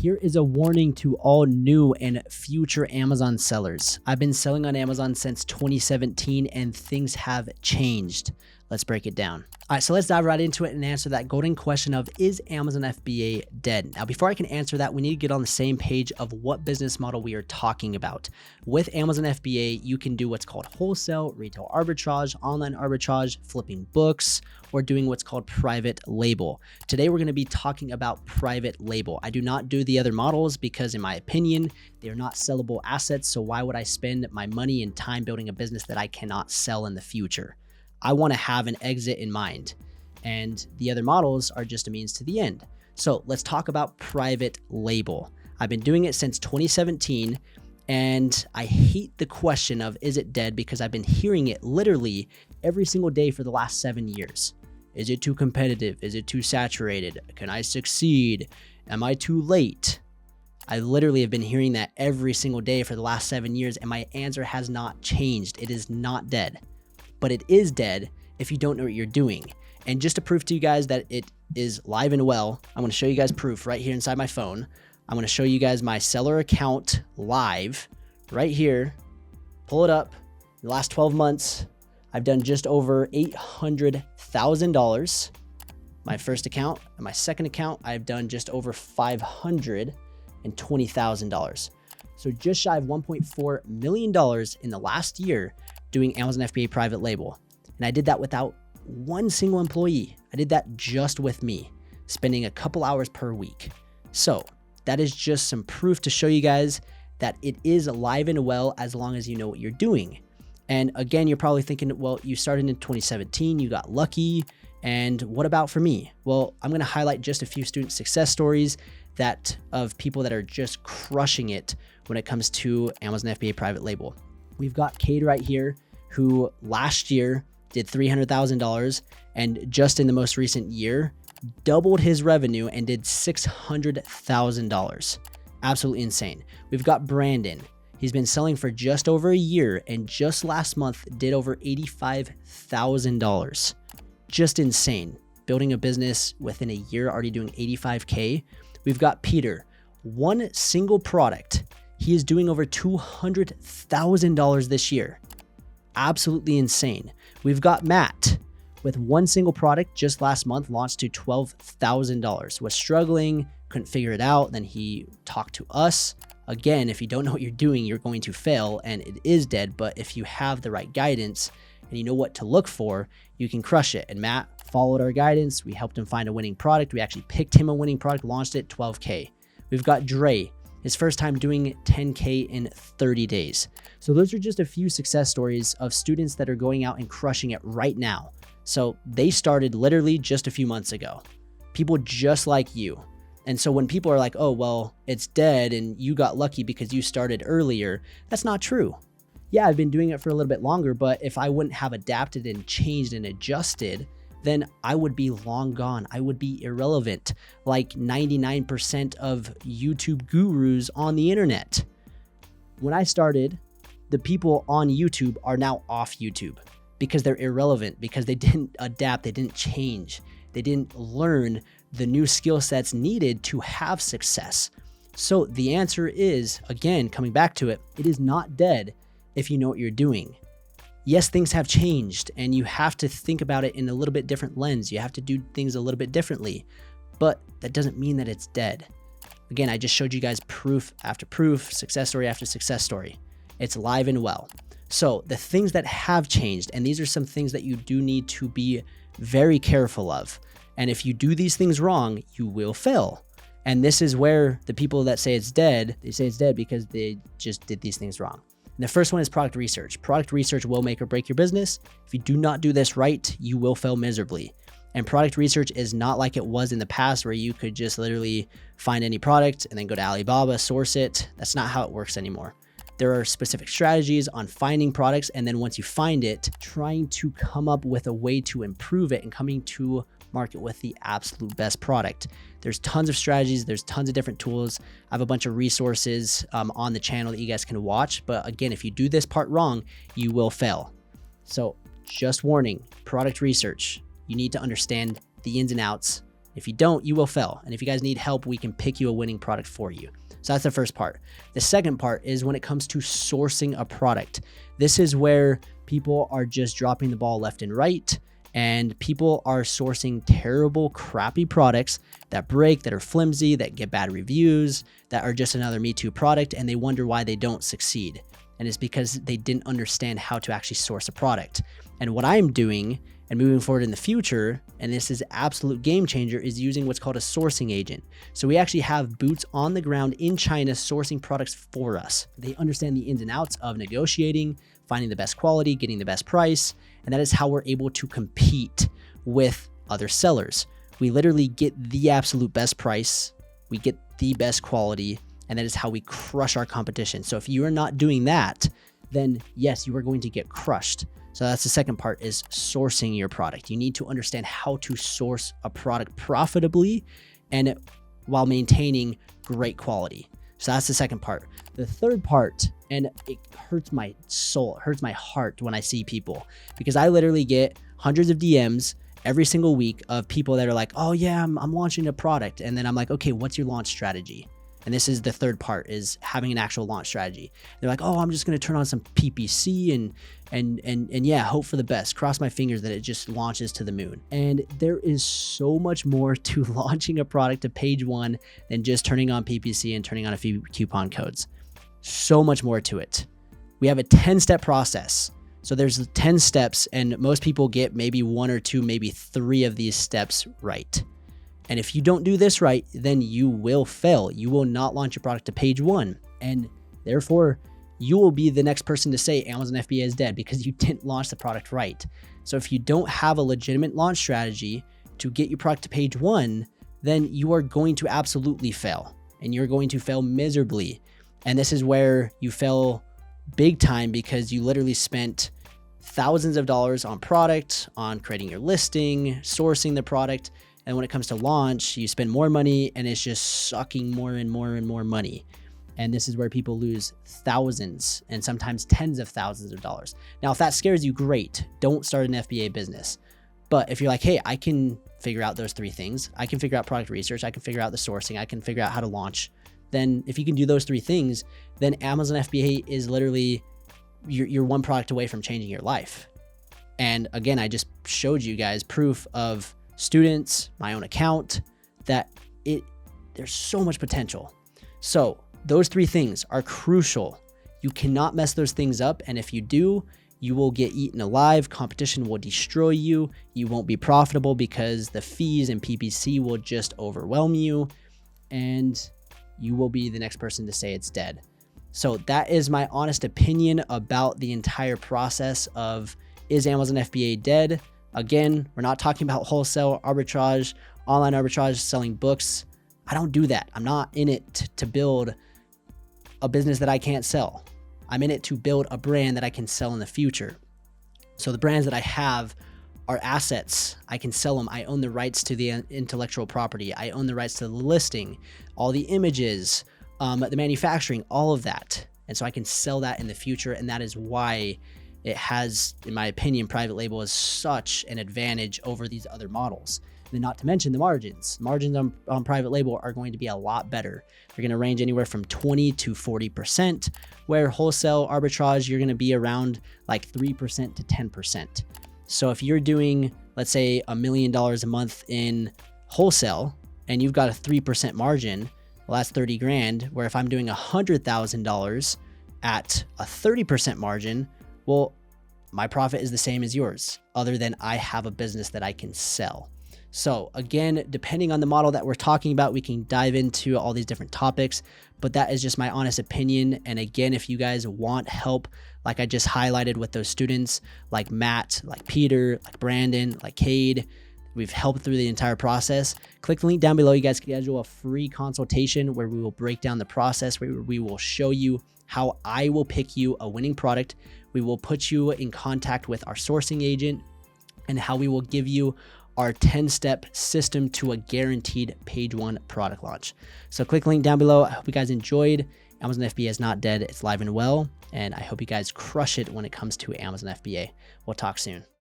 Here is a warning to all new and future Amazon sellers. I've been selling on Amazon since 2017 and things have changed. Let's break it down. All right, so let's dive right into it and answer that golden question of, is Amazon FBA dead? Now, before I can answer that, we need to get on the same page of what business model we are talking about. With Amazon FBA, you can do what's called wholesale, retail arbitrage, online arbitrage, flipping books, or doing what's called private label. Today, we're going to be talking about private label. I do not do the other models because, in my opinion, they are not sellable assets. So why would I spend my money and time building a business that I cannot sell in the future? I want to have an exit in mind, and the other models are just a means to the end. So let's talk about private label. I've been doing it since 2017, and I hate the question of, is it dead? Because I've been hearing it literally every single day for the last 7 years. Is it too competitive? Is it too saturated? Can I succeed? Am I too late? I literally have been hearing that every single day for the last 7 years, and my answer has not changed. It is not dead. But it is dead if you don't know what you're doing. And just to prove to you guys that it is live and well, I'm going to show you guys proof right here inside my phone. I'm going to show you guys my seller account live right here. Pull it up. In the last 12 months, I've done just over $800,000. My first account and my second account, I've done just over $520,000. So just shy of $1.4 million in the last year doing Amazon FBA private label. And I did that without one single employee. I did that just with me, spending a couple hours per week. So that is just some proof to show you guys that it is alive and well as long as you know what you're doing. And again, you're probably thinking, well, you started in 2017, you got lucky. And what about for me? Well, I'm going to highlight just a few student success stories of people that are just crushing it when it comes to Amazon FBA private label. We've got Cade right here, who last year did $300,000 and just in the most recent year doubled his revenue and did $600,000. Absolutely insane. We've got Brandon. He's been selling for just over a year and just last month did over $85,000. Just insane. Building a business within a year, already doing $85K. We've got Peter. One single product, he is doing over $200,000 this year. Absolutely insane. We've got Matt with one single product just last month launched to $12,000. Was struggling, couldn't figure it out. Then he talked to us. Again, if you don't know what you're doing, you're going to fail and it is dead. But if you have the right guidance and you know what to look for, you can crush it. And Matt followed our guidance. We helped him find a winning product. We actually picked him a winning product, launched it, 12K. We've got Dre. His first time doing 10K in 30 days. So those are just a few success stories of students that are going out and crushing it right now. So they started literally just a few months ago. People just like you. And so when people are like, oh, well, it's dead and you got lucky because you started earlier, that's not true. Yeah, I've been doing it for a little bit longer, but if I wouldn't have adapted and changed and adjusted, then I would be long gone. I would be irrelevant, like 99% of YouTube gurus on the internet. When I started, the people on YouTube are now off YouTube because they're irrelevant, because they didn't adapt, they didn't change, they didn't learn the new skill sets needed to have success. So the answer is, again, coming back to it, it is not dead if you know what you're doing. Yes, things have changed and you have to think about it in a little bit different lens. You have to do things a little bit differently, but that doesn't mean that it's dead. Again, I just showed you guys proof after proof, success story after success story. It's live and well. So the things that have changed, and these are some things that you do need to be very careful of. And if you do these things wrong, you will fail. And this is where the people that say it's dead, they say it's dead because they just did these things wrong. And the first one is product research. Product research will make or break your business. If you do not do this right, you will fail miserably. And product research is not like it was in the past where you could just literally find any product and then go to Alibaba, source it. That's not how it works anymore. There are specific strategies on finding products, and then once you find it, trying to come up with a way to improve it and coming to market with the absolute best product. There's tons of strategies. There's tons of different tools. I have a bunch of resources on the channel that you guys can watch. But again, if you do this part wrong, you will fail. So just warning, product research. You need to understand the ins and outs If you don't, you will fail. And if you guys need help, we can pick you a winning product for you. So that's the first part. The second part is when it comes to sourcing a product. This is where people are just dropping the ball left and right, and people are sourcing terrible, crappy products that break, that are flimsy, that get bad reviews, that are just another Me Too product, and they wonder why they don't succeed. And it's because they didn't understand how to actually source a product. And what I'm doing and moving forward in the future, and this is absolute game changer, is using what's called a sourcing agent. So we actually have boots on the ground in China sourcing products for us. They understand the ins and outs of negotiating, finding the best quality, getting the best price, and that is how we're able to compete with other sellers. We literally get the absolute best price, we get the best quality, and that is how we crush our competition. So if you are not doing that, then yes, you are going to get crushed. So that's the second part, is sourcing your product. You need to understand how to source a product profitably and while maintaining great quality. So that's the second part. The third part, and it hurts my soul, it hurts my heart when I see people, because I literally get hundreds of DMs every single week of people that are like, oh yeah, I'm launching a product. And then I'm like, okay, what's your launch strategy? And this is the third part, is having an actual launch strategy. They're like, oh, I'm just going to turn on some PPC and yeah, hope for the best. Cross my fingers that it just launches to the moon. And there is so much more to launching a product to page one than just turning on PPC and turning on a few coupon codes. So much more to it. We have a 10-step process. So there's 10 steps, and most people get maybe 1 or 2, maybe 3 of these steps right. And if you don't do this right, then you will fail. You will not launch your product to page one. And therefore, you will be the next person to say Amazon FBA is dead because you didn't launch the product right. So if you don't have a legitimate launch strategy to get your product to page one, then you are going to absolutely fail. And you're going to fail miserably. And this is where you fail big time, because you literally spent thousands of dollars on product, on creating your listing, sourcing the product. And when it comes to launch, you spend more money and it's just sucking more and more and more money. And this is where people lose thousands and sometimes tens of thousands of dollars. Now, if that scares you, great. Don't start an FBA business. But if you're like, hey, I can figure out those 3 things. I can figure out product research. I can figure out the sourcing. I can figure out how to launch. Then if you can do those 3 things, then Amazon FBA is literally, you're one product away from changing your life. And again, I just showed you guys proof of students, my own account, that there's so much potential. So those 3 things are crucial. You cannot mess those things up. And if you do, you will get eaten alive. Competition will destroy you. You won't be profitable because the fees and PPC will just overwhelm you, and you will be the next person to say it's dead. So that is my honest opinion about the entire process of, is Amazon FBA dead? Again, we're not talking about wholesale arbitrage, online arbitrage, selling books. I don't do that. I'm not in it to build a business that I can't sell. I'm in it to build a brand that I can sell in the future. So the brands that I have are assets. I can sell them. I own the rights to the intellectual property. I own the rights to the listing, all the images, the manufacturing, all of that. And so I can sell that in the future. And that is why it has, in my opinion, private label is such an advantage over these other models. And then not to mention the margins. Margins on private label are going to be a lot better. They're going to range anywhere from 20 to 40%, where wholesale arbitrage, you're going to be around like 3% to 10%. So if you're doing, let's say, $1 million a month in wholesale and you've got a 3% margin, well, that's 30 grand. Where if I'm doing $100,000 at a 30% margin, well, my profit is the same as yours, other than I have a business that I can sell. So again, depending on the model that we're talking about, we can dive into all these different topics, but that is just my honest opinion. And again, if you guys want help, like I just highlighted with those students, like Matt, like Peter, like Brandon, like Cade, we've helped through the entire process. Click the link down below. You guys can schedule a free consultation where we will break down the process, where we will show you how I will pick you a winning product. We will put you in contact with our sourcing agent, and how we will give you our 10-step system to a guaranteed page one product launch. So click the link down below. I hope you guys enjoyed. Amazon FBA is not dead. It's live and well. And I hope you guys crush it when it comes to Amazon FBA. We'll talk soon.